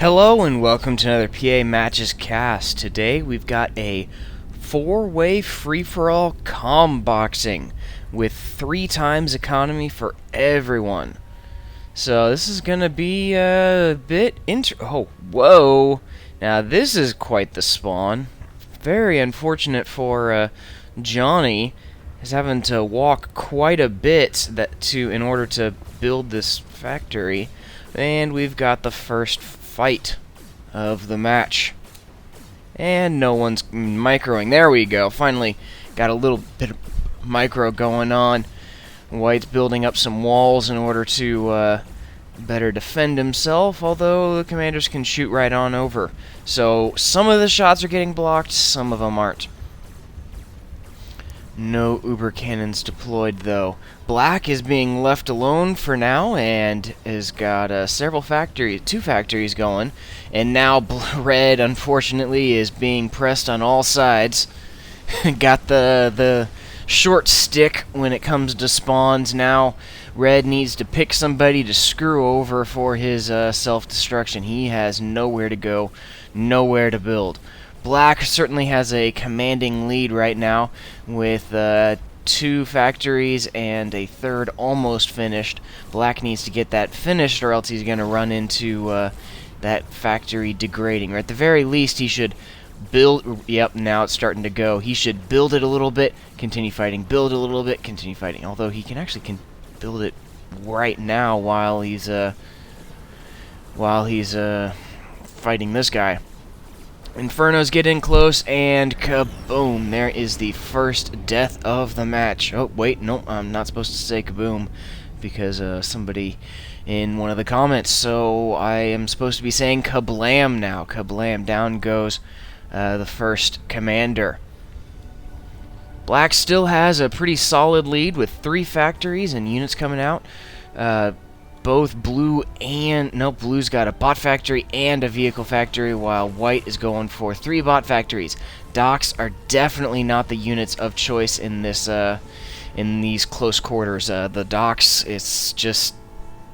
Hello and welcome to another PA Matches cast. Today we've got a 4-way free-for-all comm boxing with 3 times economy for everyone. So this is gonna be a bit oh, whoa! Now this is quite the spawn. Very unfortunate for Johnny. He's having to walk quite a bit in order to build this factory. And we've got the first fight of the match. And no one's microing. There we go. Finally got a little bit of micro going on. White's building up some walls in order to better defend himself, although the commanders can shoot right on over. So some of the shots are getting blocked, some of them aren't. No Uber cannons deployed, though. Black is being left alone for now and has got two factories going. And now Red, unfortunately, is being pressed on all sides. Got the short stick when it comes to spawns. Now Red needs to pick somebody to screw over for his self-destruction. He has nowhere to go, nowhere to build. Black certainly has a commanding lead right now with 2 factories and a third almost finished. Black needs to get that finished or else he's going to run into that factory degrading. Or at the very least, he should build... Yep, now it's starting to go. He should build it a little bit, continue fighting, build it a little bit, continue fighting. Although he can actually build it right now while he's fighting this guy. Infernos get in close, and kaboom! There is the first death of the match. Oh, wait, no, I'm not supposed to say kaboom, because somebody in one of the comments, so I am supposed to be saying kablam now. Kablam, down goes the first commander. Black still has a pretty solid lead with 3 factories and units coming out. Both Blue and... Nope, Blue's got a bot factory and a vehicle factory, while White is going for 3 bot factories. Docks are definitely not the units of choice in this in these close quarters. The docks, it's just...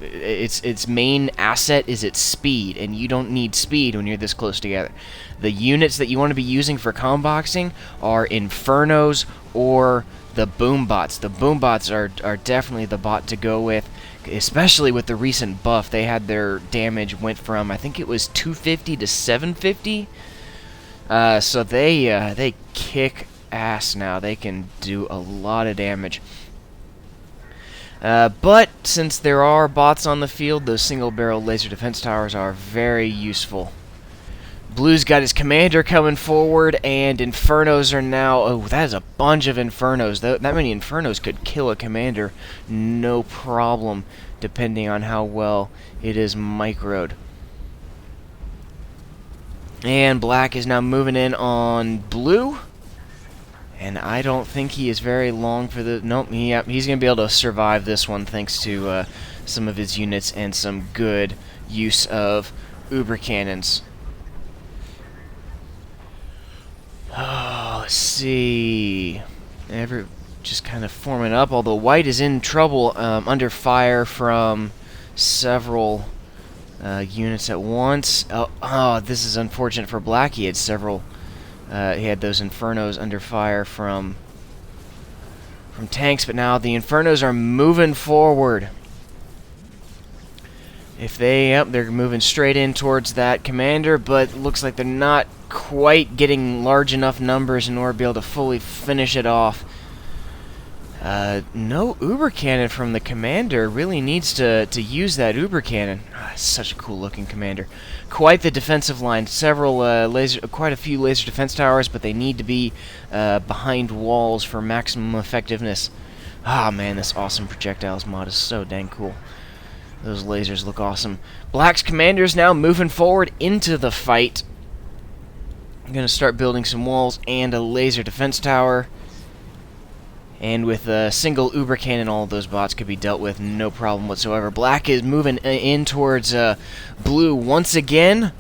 Its main asset is its speed, and you don't need speed when you're this close together. The units that you want to be using for comm boxing are Infernos or the boom bots. The boom bots are definitely the bot to go with, especially with the recent buff. They had their damage went from, I think it was 250 to 750. So they kick ass now. They can do a lot of damage. But since there are bots on the field, those single-barrel laser defense towers are very useful. Blue's got his commander coming forward, and Infernos are now... Oh, that is a bunch of Infernos. That many Infernos could kill a commander, no problem, depending on how well it is microed. And Black is now moving in on Blue. And I don't think he is very long for the... Nope, he's going to be able to survive this one thanks to some of his units and some good use of Uber cannons. Oh, let's see. Just kind of forming up, although White is in trouble under fire from several units at once. Oh, this is unfortunate for Black. He had several... he had those Infernos under fire from tanks, but now the Infernos are moving forward. They're moving straight in towards that commander, but it looks like they're not quite getting large enough numbers in order to be able to fully finish it off. No Uber cannon from the commander. Really needs to use that Uber cannon. Such a cool looking commander. Quite the defensive line. Quite a few laser defense towers, but they need to be behind walls for maximum effectiveness. Ah, man, this awesome projectiles mod is so dang cool. Those lasers look awesome. Black's commander is now moving forward into the fight. I'm going to start building some walls and a laser defense tower. And with a single Uber cannon, all of those bots could be dealt with, no problem whatsoever. Black is moving in towards Blue once again.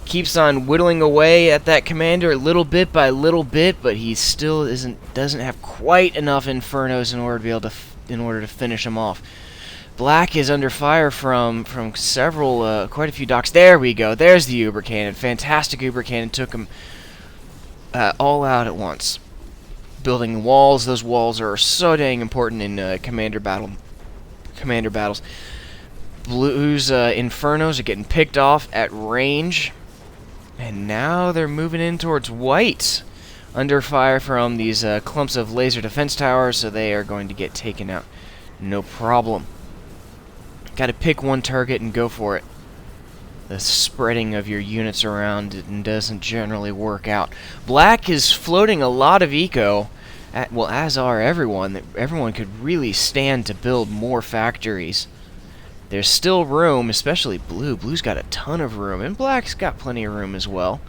Keeps on whittling away at that commander little bit by little bit, but he still doesn't have quite enough Infernos in order to be able to finish him off. Black is under fire from several, quite a few docks. There we go. There's the Uber Cannon. Fantastic Uber Cannon. Took him all out at once. Building walls. Those walls are so dang important in commander battles. Blue's Infernos are getting picked off at range. And now they're moving in towards white. Under fire from these clumps of laser defense towers, so they are going to get taken out. No problem. Gotta pick one target and go for it. The spreading of your units around doesn't generally work out. Black is floating a lot of eco, well, as are everyone. Everyone could really stand to build more factories. There's still room, especially Blue. Blue's got a ton of room, and Black's got plenty of room as well.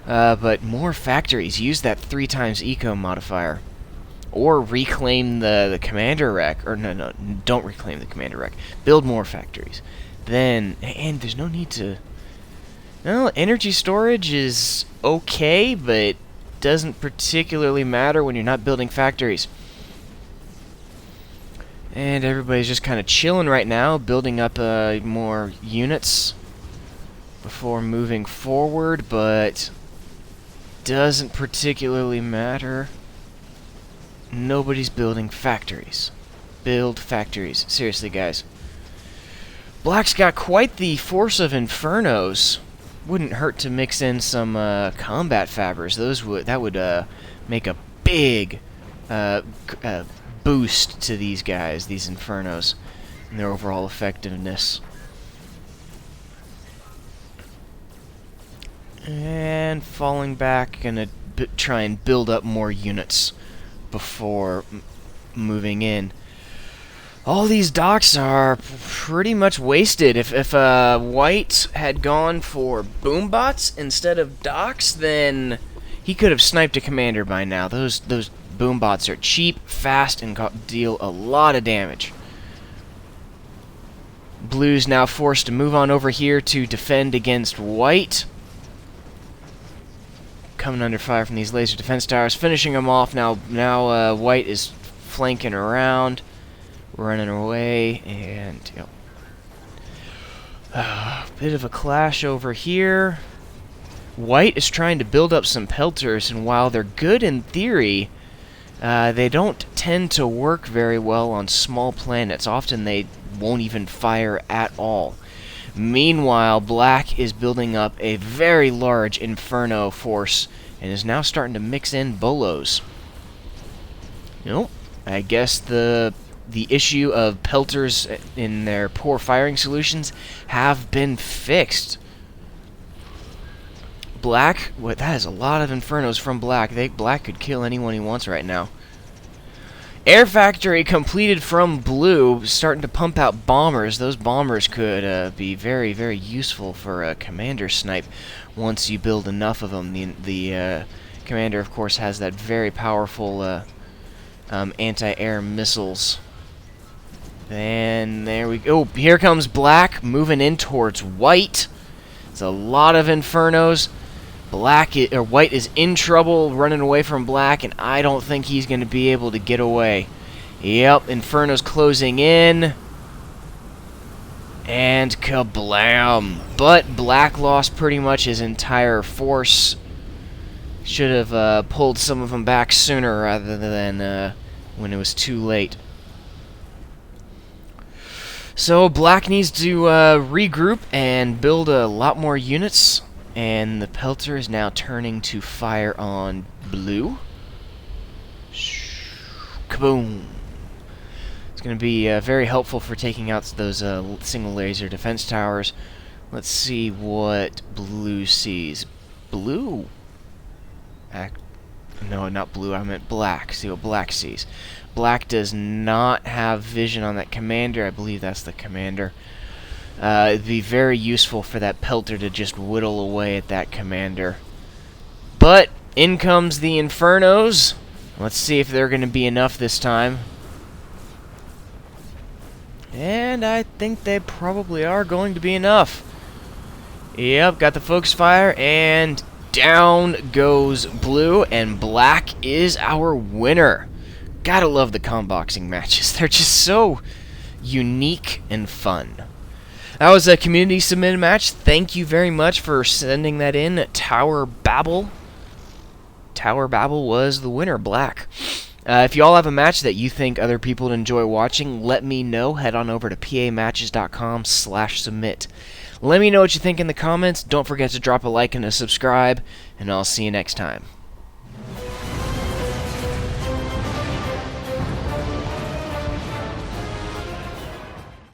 But more factories. Use that 3 times eco modifier. Or reclaim the commander wreck. Or no, don't reclaim the commander wreck. Build more factories. Then, and there's no need to... No, energy storage is okay, but doesn't particularly matter when you're not building factories. And everybody's just kind of chilling right now, building up more units before moving forward, but doesn't particularly matter. Nobody's building factories. Build factories. Seriously, guys. Black's got quite the force of Infernos. Wouldn't hurt to mix in some combat fabbers. That would make a big boost to these guys, these Infernos, and their overall effectiveness. And falling back, gonna try and build up more units before moving in. All these docks are pretty much wasted. If White had gone for boombots instead of docks, then he could have sniped a commander by now. Those boombots are cheap, fast, and deal a lot of damage. Blue's now forced to move on over here to defend against White. Coming under fire from these laser defense towers, finishing them off. Now White is flanking around, running away, and bit of a clash over here. White is trying to build up some pelters, and while they're good in theory, they don't tend to work very well on small planets. Often they won't even fire at all. Meanwhile, Black is building up a very large Inferno force and is now starting to mix in bolos. I guess the issue of pelters in their poor firing solutions have been fixed. Black, that is a lot of Infernos from Black. Black could kill anyone he wants right now. Air Factory completed from Blue, starting to pump out bombers. Those bombers could be very, very useful for a commander snipe once you build enough of them. The commander, of course, has that very powerful anti-air missiles. And there we go. Oh, here comes Black, moving in towards White. It's a lot of Infernos. White is in trouble running away from Black, and I don't think he's going to be able to get away. Yep, Inferno's closing in. And kablam! But Black lost pretty much his entire force. Should have pulled some of them back sooner rather than when it was too late. So Black needs to regroup and build a lot more units. And the pelter is now turning to fire on Blue. Kaboom! It's going to be very helpful for taking out those single laser defense towers. Let's see what Blue sees. Blue? No, not Blue. I meant Black. See what Black sees. Black does not have vision on that commander. I believe that's the commander. It'd be very useful for that pelter to just whittle away at that commander. But in comes the Infernos. Let's see if they're going to be enough this time. And I think they probably are going to be enough. Yep, got the focus fire, and down goes Blue, and Black is our winner. Gotta love the Comm Boxing matches. They're just so unique and fun. That was a community submitted match. Thank you very much for sending that in. Tower Babel. Tower Babel was the winner, black. If you all have a match that you think other people would enjoy watching, let me know. Head on over to pamatches.com/submit. Let me know what you think in the comments. Don't forget to drop a like and a subscribe, and I'll see you next time.